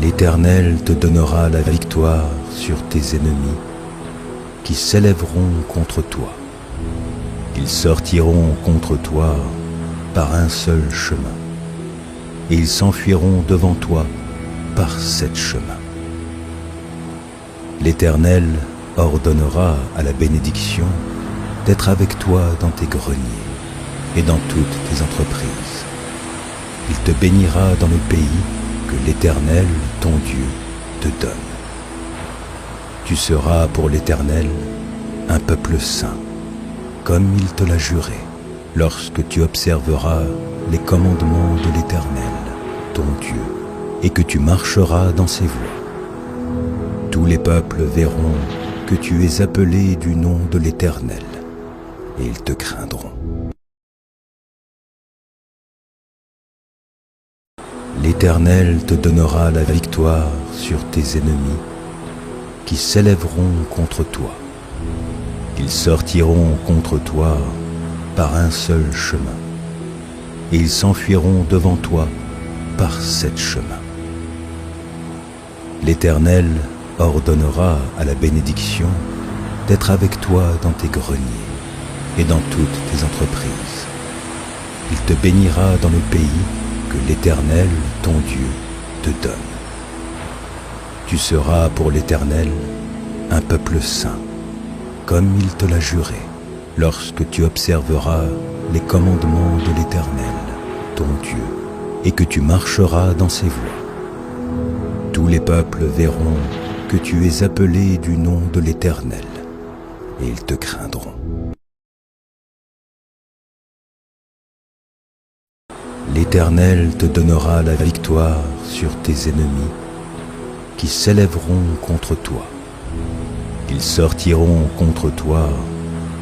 L'Éternel te donnera la victoire sur tes ennemis qui s'élèveront contre toi. Ils sortiront contre toi par un seul chemin, et ils s'enfuiront devant toi par 7 chemins. L'Éternel ordonnera à la bénédiction d'être avec toi dans tes greniers et dans toutes tes entreprises. Il te bénira dans le pays que l'Éternel, ton Dieu, te donne. Tu seras pour l'Éternel un peuple saint, comme il te l'a juré, lorsque tu observeras les commandements de l'Éternel, ton Dieu, et que tu marcheras dans ses voies. Tous les peuples verront que tu es appelé du nom de l'Éternel, et ils te craindront. L'Éternel te donnera la victoire sur tes ennemis qui s'élèveront contre toi. Ils sortiront contre toi par un seul chemin, et ils s'enfuiront devant toi par 7 chemins. L'Éternel ordonnera à la bénédiction d'être avec toi dans tes greniers et dans toutes tes entreprises. Il te bénira dans le pays que l'Éternel, ton Dieu, te donne. Tu seras pour l'Éternel un peuple saint, comme il te l'a juré, lorsque tu observeras les commandements de l'Éternel, ton Dieu, et que tu marcheras dans ses voies. Tous les peuples verront que tu es appelé du nom de l'Éternel, et ils te craindront. L'Éternel te donnera la victoire sur tes ennemis qui s'élèveront contre toi. Ils sortiront contre toi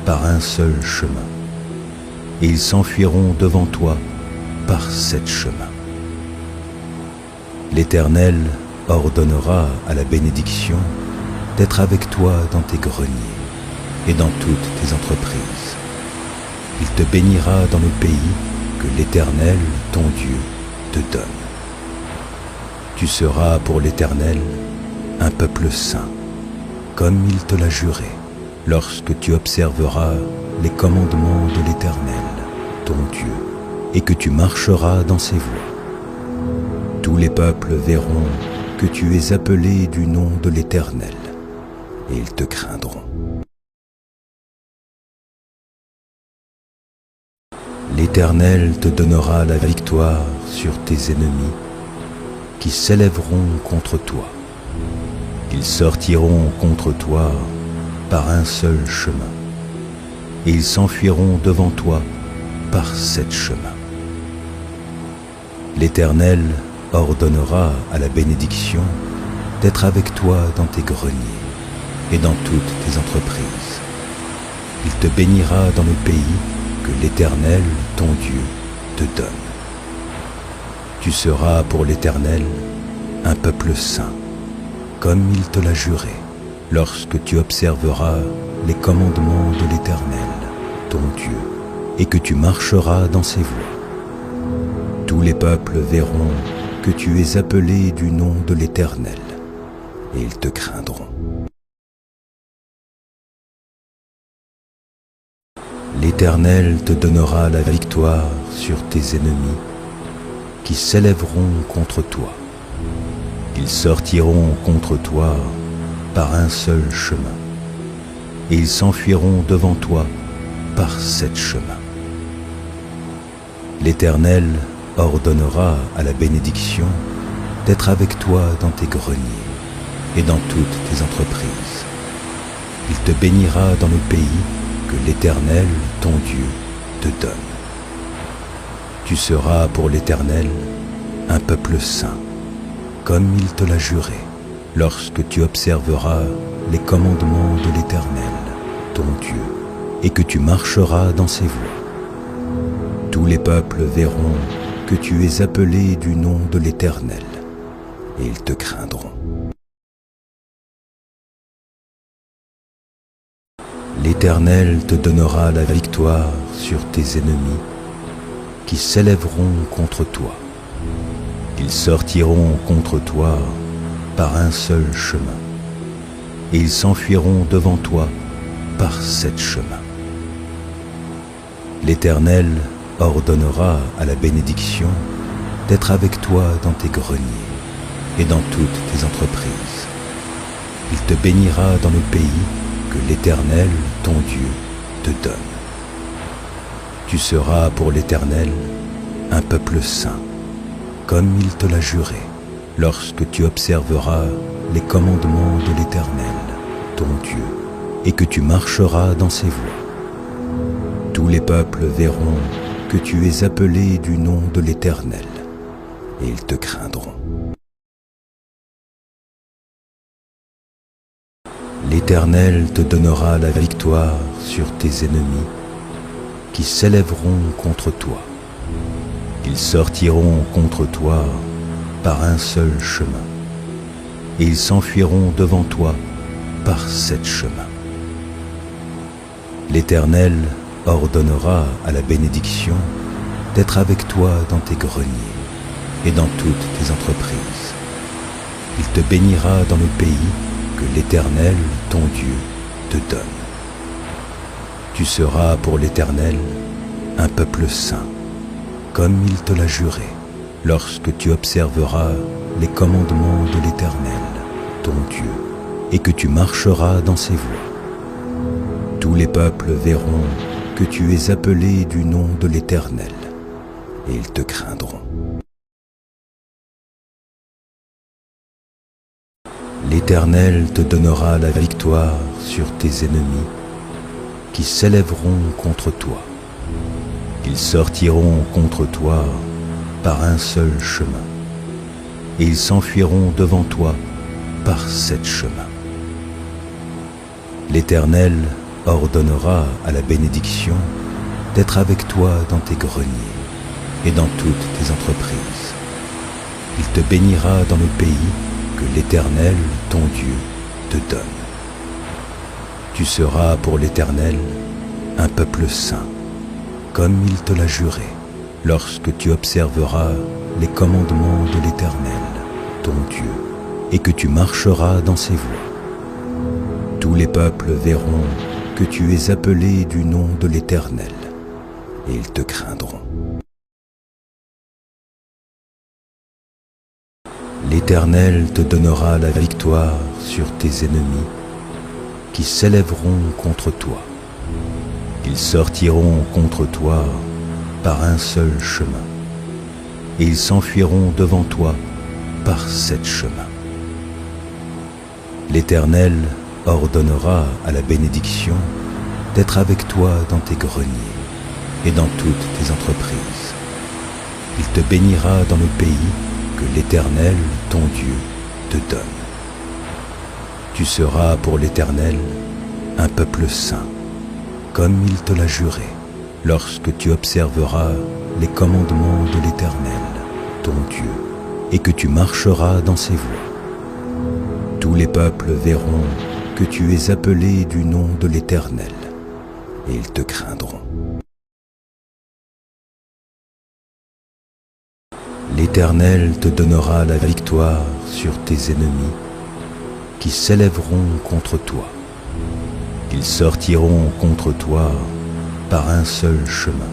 par un seul chemin, et ils s'enfuiront devant toi par 7 chemins. L'Éternel ordonnera à la bénédiction d'être avec toi dans tes greniers et dans toutes tes entreprises. Il te bénira dans le pays que l'Éternel, ton Dieu, te donne. Tu seras pour l'Éternel un peuple saint, comme il te l'a juré, lorsque tu observeras les commandements de l'Éternel, ton Dieu, et que tu marcheras dans ses voies. Tous les peuples verront que tu es appelé du nom de l'Éternel, et ils te craindront. L'Éternel te donnera la victoire sur tes ennemis qui s'élèveront contre toi. Ils sortiront contre toi par un seul chemin, et ils s'enfuiront devant toi par 7 chemins. L'Éternel ordonnera à la bénédiction d'être avec toi dans tes greniers et dans toutes tes entreprises. Il te bénira dans le pays que l'Éternel, ton Dieu, te donne. Tu seras pour l'Éternel un peuple saint, comme il te l'a juré, lorsque tu observeras les commandements de l'Éternel, ton Dieu, et que tu marcheras dans ses voies. Tous les peuples verront que tu es appelé du nom de l'Éternel, et ils te craindront. L'Éternel te donnera la victoire sur tes ennemis qui s'élèveront contre toi. Ils sortiront contre toi par un seul chemin, et ils s'enfuiront devant toi par 7 chemins. L'Éternel ordonnera à la bénédiction d'être avec toi dans tes greniers et dans toutes tes entreprises. Il te bénira dans le pays que l'Éternel, ton Dieu, te donne. Tu seras pour l'Éternel un peuple saint, comme il te l'a juré, lorsque tu observeras les commandements de l'Éternel, ton Dieu, et que tu marcheras dans ses voies. Tous les peuples verront que tu es appelé du nom de l'Éternel, et ils te craindront. L'Éternel te donnera la victoire sur tes ennemis qui s'élèveront contre toi. Ils sortiront contre toi par un seul chemin, et ils s'enfuiront devant toi par 7 chemins. L'Éternel ordonnera à la bénédiction d'être avec toi dans tes greniers et dans toutes tes entreprises. Il te bénira dans le pays que l'Éternel, ton Dieu, te donne. Tu seras pour l'Éternel un peuple saint, comme il te l'a juré, lorsque tu observeras les commandements de l'Éternel, ton Dieu, et que tu marcheras dans ses voies. Tous les peuples verront que tu es appelé du nom de l'Éternel, et ils te craindront. L'Éternel te donnera la victoire sur tes ennemis qui s'élèveront contre toi. Ils sortiront contre toi par un seul chemin, et ils s'enfuiront devant toi par 7 chemins. L'Éternel ordonnera à la bénédiction d'être avec toi dans tes greniers et dans toutes tes entreprises. Il te bénira dans le pays que l'Éternel, ton Dieu, te donne. Tu seras pour l'Éternel un peuple saint, comme il te l'a juré, lorsque tu observeras les commandements de l'Éternel, ton Dieu, et que tu marcheras dans ses voies. Tous les peuples verront que tu es appelé du nom de l'Éternel, et ils te craindront. L'Éternel te donnera la victoire sur tes ennemis qui s'élèveront contre toi. Ils sortiront contre toi par un seul chemin, et ils s'enfuiront devant toi par 7 chemins. L'Éternel ordonnera à la bénédiction d'être avec toi dans tes greniers et dans toutes tes entreprises. Il te bénira dans le pays que l'Éternel, ton Dieu, te donne. Tu seras pour l'Éternel un peuple saint, comme il te l'a juré, lorsque tu observeras les commandements de l'Éternel, ton Dieu, et que tu marcheras dans ses voies. Tous les peuples verront que tu es appelé du nom de l'Éternel, et ils te craindront. L'Éternel te donnera la victoire sur tes ennemis qui s'élèveront contre toi. Ils sortiront contre toi par un seul chemin, et ils s'enfuiront devant toi par 7 chemins. L'Éternel ordonnera à la bénédiction d'être avec toi dans tes greniers et dans toutes tes entreprises. Il te bénira dans le pays que l'Éternel, ton Dieu, te donne. Tu seras pour l'Éternel un peuple saint, comme il te l'a juré, lorsque tu observeras les commandements de l'Éternel, ton Dieu, et que tu marcheras dans ses voies. Tous les peuples verront que tu es appelé du nom de l'Éternel, et ils te craindront. L'Éternel te donnera la victoire sur tes ennemis qui s'élèveront contre toi. Ils sortiront contre toi par un seul chemin,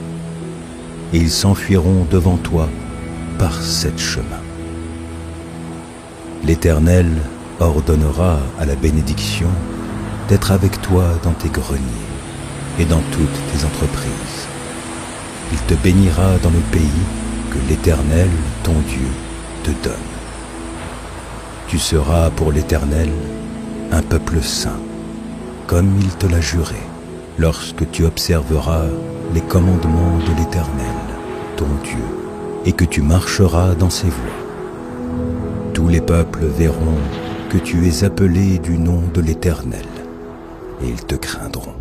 et ils s'enfuiront devant toi par 7 chemins. L'Éternel ordonnera à la bénédiction d'être avec toi dans tes greniers et dans toutes tes entreprises. Il te bénira dans le pays que l'Éternel, ton Dieu, te donne. Tu seras pour l'Éternel un peuple saint, comme il te l'a juré, lorsque tu observeras les commandements de l'Éternel, ton Dieu, et que tu marcheras dans ses voies. Tous les peuples verront que tu es appelé du nom de l'Éternel, et ils te craindront.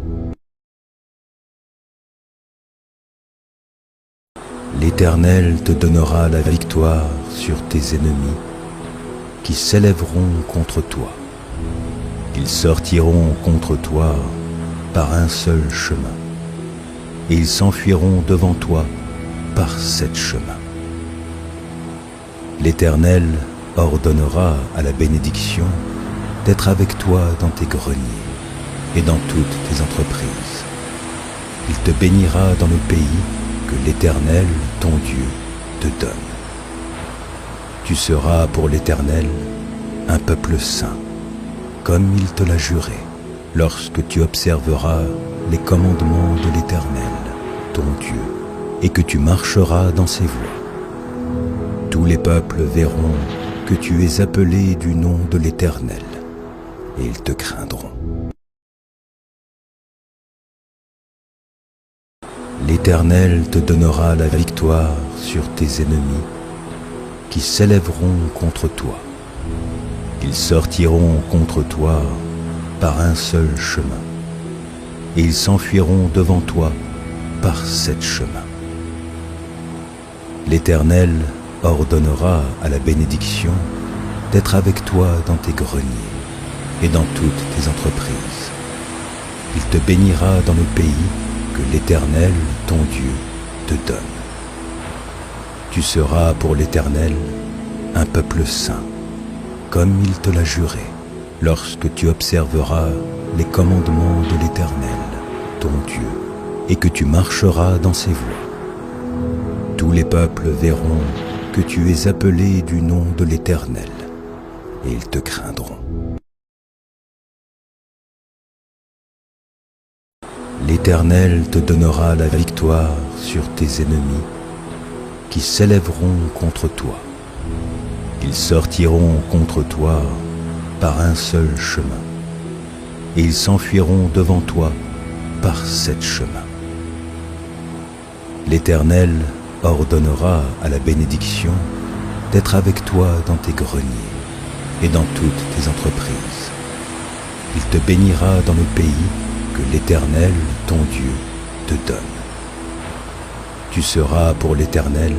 L'Éternel te donnera la victoire sur tes ennemis qui s'élèveront contre toi. Ils sortiront contre toi par un seul chemin, et ils s'enfuiront devant toi par 7 chemins. L'Éternel ordonnera à la bénédiction d'être avec toi dans tes greniers et dans toutes tes entreprises. Il te bénira dans le pays que l'Éternel, ton Dieu, te donne. Tu seras pour l'Éternel un peuple saint, comme il te l'a juré, lorsque tu observeras les commandements de l'Éternel, ton Dieu, et que tu marcheras dans ses voies. Tous les peuples verront que tu es appelé du nom de l'Éternel, et ils te craindront. L'Éternel te donnera la victoire sur tes ennemis qui s'élèveront contre toi. Ils sortiront contre toi par un seul chemin, et ils s'enfuiront devant toi par 7 chemins. L'Éternel ordonnera à la bénédiction d'être avec toi dans tes greniers et dans toutes tes entreprises. Il te bénira dans le pays que l'Éternel, ton Dieu, te donne. Tu seras pour l'Éternel un peuple saint, comme il te l'a juré, lorsque tu observeras les commandements de l'Éternel, ton Dieu, et que tu marcheras dans ses voies. Tous les peuples verront que tu es appelé du nom de l'Éternel, et ils te craindront. L'Éternel te donnera la victoire sur tes ennemis qui s'élèveront contre toi. Ils sortiront contre toi par un seul chemin, et ils s'enfuiront devant toi par 7 chemins. L'Éternel ordonnera à la bénédiction d'être avec toi dans tes greniers et dans toutes tes entreprises. Il te bénira dans le pays que l'Éternel, ton Dieu, te donne. Tu seras pour l'Éternel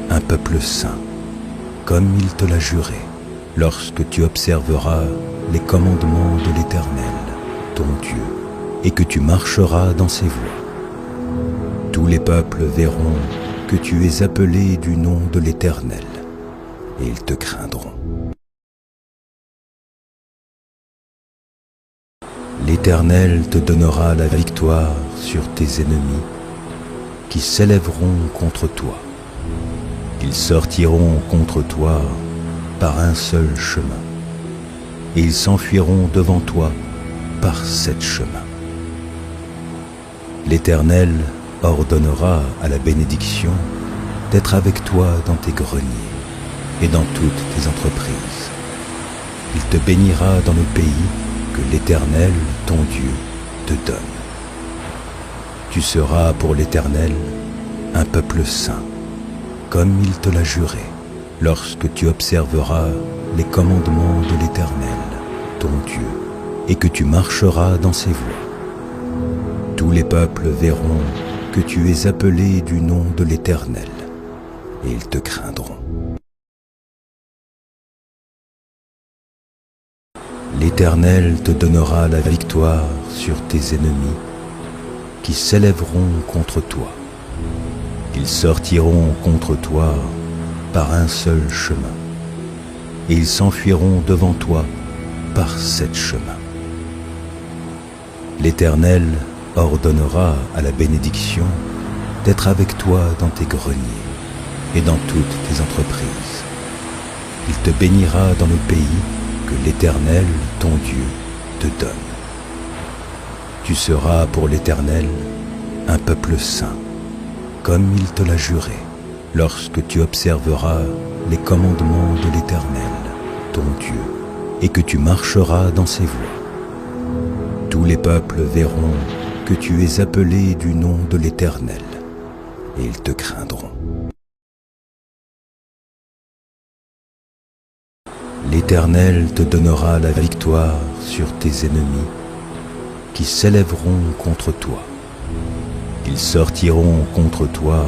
un peuple saint, comme il te l'a juré, lorsque tu observeras les commandements de l'Éternel, ton Dieu, et que tu marcheras dans ses voies. Tous les peuples verront que tu es appelé du nom de l'Éternel, et ils te craindront. L'Éternel te donnera la victoire sur tes ennemis qui s'élèveront contre toi. Ils sortiront contre toi par un seul chemin, et ils s'enfuiront devant toi par 7 chemins. L'Éternel ordonnera à la bénédiction d'être avec toi dans tes greniers et dans toutes tes entreprises. Il te bénira dans le pays que l'Éternel, ton Dieu, te donne. Tu seras pour l'Éternel un peuple saint, comme il te l'a juré, lorsque tu observeras les commandements de l'Éternel, ton Dieu, et que tu marcheras dans ses voies. Tous les peuples verront que tu es appelé du nom de l'Éternel, et ils te craindront. L'Éternel te donnera la victoire sur tes ennemis qui s'élèveront contre toi. Ils sortiront contre toi par un seul chemin, et ils s'enfuiront devant toi par 7 chemins. L'Éternel ordonnera à la bénédiction d'être avec toi dans tes greniers et dans toutes tes entreprises. Il te bénira dans le pays que l'Éternel, ton Dieu, te donne. Tu seras pour l'Éternel un peuple saint, comme il te l'a juré, lorsque tu observeras les commandements de l'Éternel, ton Dieu, et que tu marcheras dans ses voies. Tous les peuples verront que tu es appelé du nom de l'Éternel, et ils te craindront. L'Éternel te donnera la victoire sur tes ennemis qui s'élèveront contre toi. Ils sortiront contre toi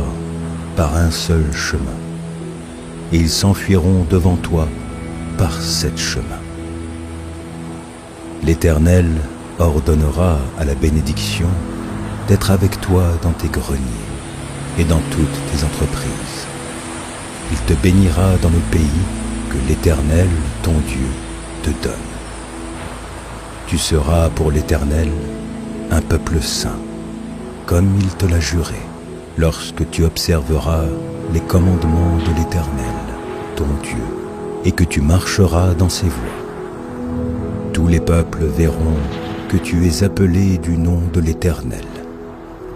par un seul chemin, et ils s'enfuiront devant toi par 7 chemins. L'Éternel ordonnera à la bénédiction d'être avec toi dans tes greniers et dans toutes tes entreprises. Il te bénira dans le pays que que l'Éternel, ton Dieu, te donne. Tu seras pour l'Éternel un peuple saint, comme il te l'a juré, lorsque tu observeras les commandements de l'Éternel, ton Dieu, et que tu marcheras dans ses voies. Tous les peuples verront que tu es appelé du nom de l'Éternel,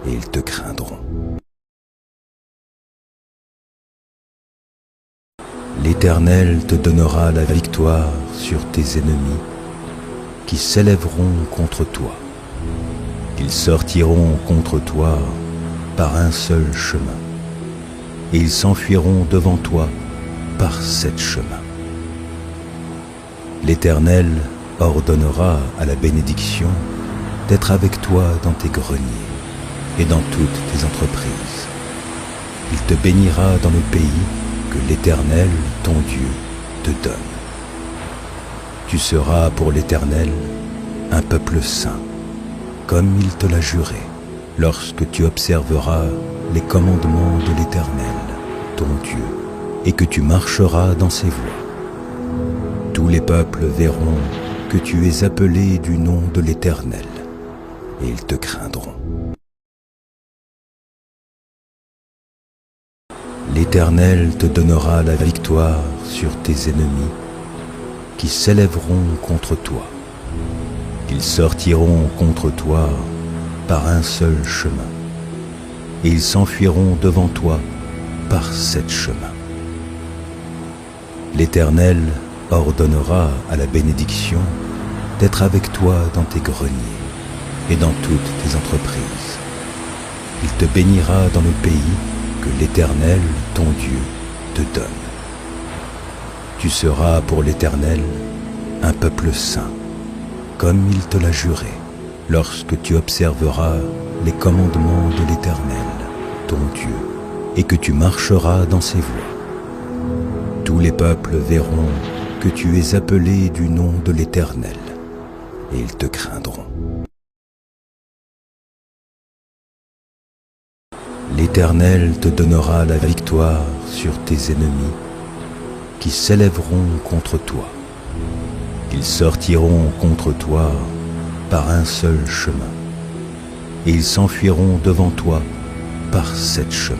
et ils te craindront. L'Éternel te donnera la victoire sur tes ennemis qui s'élèveront contre toi. Ils sortiront contre toi par un seul chemin, et ils s'enfuiront devant toi par 7 chemins. L'Éternel ordonnera à la bénédiction d'être avec toi dans tes greniers et dans toutes tes entreprises. Il te bénira dans le pays que l'Éternel, ton Dieu, te donne. Tu seras pour l'Éternel un peuple saint, comme il te l'a juré, lorsque tu observeras les commandements de l'Éternel, ton Dieu, et que tu marcheras dans ses voies. Tous les peuples verront que tu es appelé du nom de l'Éternel, et ils te craindront. L'Éternel te donnera la victoire sur tes ennemis qui s'élèveront contre toi. Ils sortiront contre toi par un seul chemin, et ils s'enfuiront devant toi par 7 chemins. L'Éternel ordonnera à la bénédiction d'être avec toi dans tes greniers et dans toutes tes entreprises. Il te bénira dans le pays que l'Éternel, ton Dieu, te donne. Tu seras pour l'Éternel un peuple saint, comme il te l'a juré, lorsque tu observeras les commandements de l'Éternel, ton Dieu, et que tu marcheras dans ses voies. Tous les peuples verront que tu es appelé du nom de l'Éternel, et ils te craindront. L'Éternel te donnera la victoire sur tes ennemis qui s'élèveront contre toi. Ils sortiront contre toi par un seul chemin, et ils s'enfuiront devant toi par 7 chemins.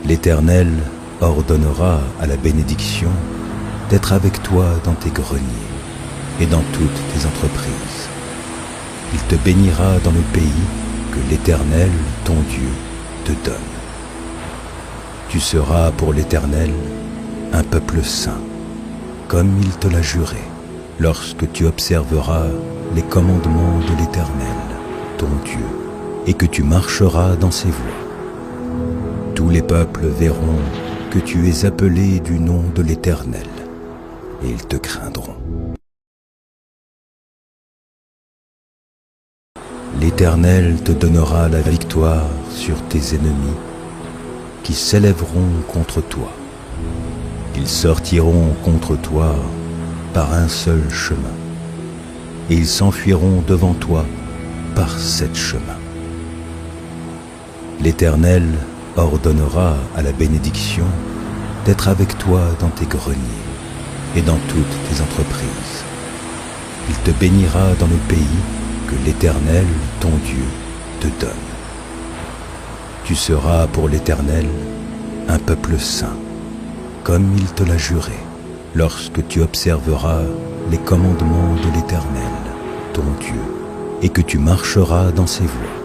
L'Éternel ordonnera à la bénédiction d'être avec toi dans tes greniers et dans toutes tes entreprises. Il te bénira dans le pays que l'Éternel, ton Dieu, te donne. Tu seras pour l'Éternel un peuple saint, comme il te l'a juré, lorsque tu observeras les commandements de l'Éternel, ton Dieu, et que tu marcheras dans ses voies. Tous les peuples verront que tu es appelé du nom de l'Éternel, et ils te craindront. L'Éternel te donnera la victoire sur tes ennemis qui s'élèveront contre toi. Ils sortiront contre toi par un seul chemin, et ils s'enfuiront devant toi par 7 chemins. L'Éternel ordonnera à la bénédiction d'être avec toi dans tes greniers et dans toutes tes entreprises. Il te bénira dans le pays que l'Éternel, ton Dieu, te donne. Tu seras pour l'Éternel un peuple saint, comme il te l'a juré, lorsque tu observeras les commandements de l'Éternel, ton Dieu, et que tu marcheras dans ses voies.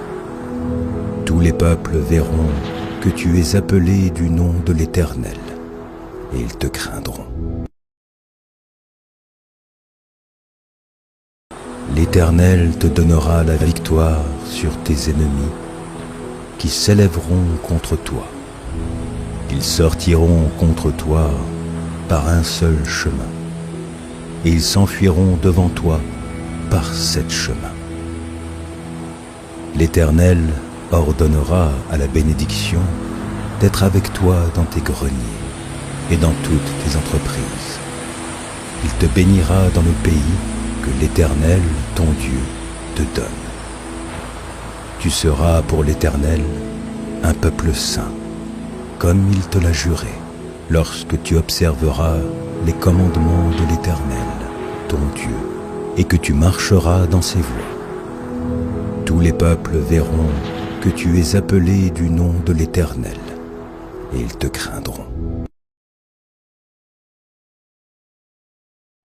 Tous les peuples verront que tu es appelé du nom de l'Éternel, et ils te craindront. L'Éternel te donnera la victoire sur tes ennemis qui s'élèveront contre toi. Ils sortiront contre toi par un seul chemin, et ils s'enfuiront devant toi par 7 chemins. L'Éternel ordonnera à la bénédiction d'être avec toi dans tes greniers et dans toutes tes entreprises. Il te bénira dans le pays que l'Éternel, ton Dieu, te donne. Tu seras pour l'Éternel un peuple saint, comme il te l'a juré, lorsque tu observeras les commandements de l'Éternel, ton Dieu, et que tu marcheras dans ses voies. Tous les peuples verront que tu es appelé du nom de l'Éternel, et ils te craindront.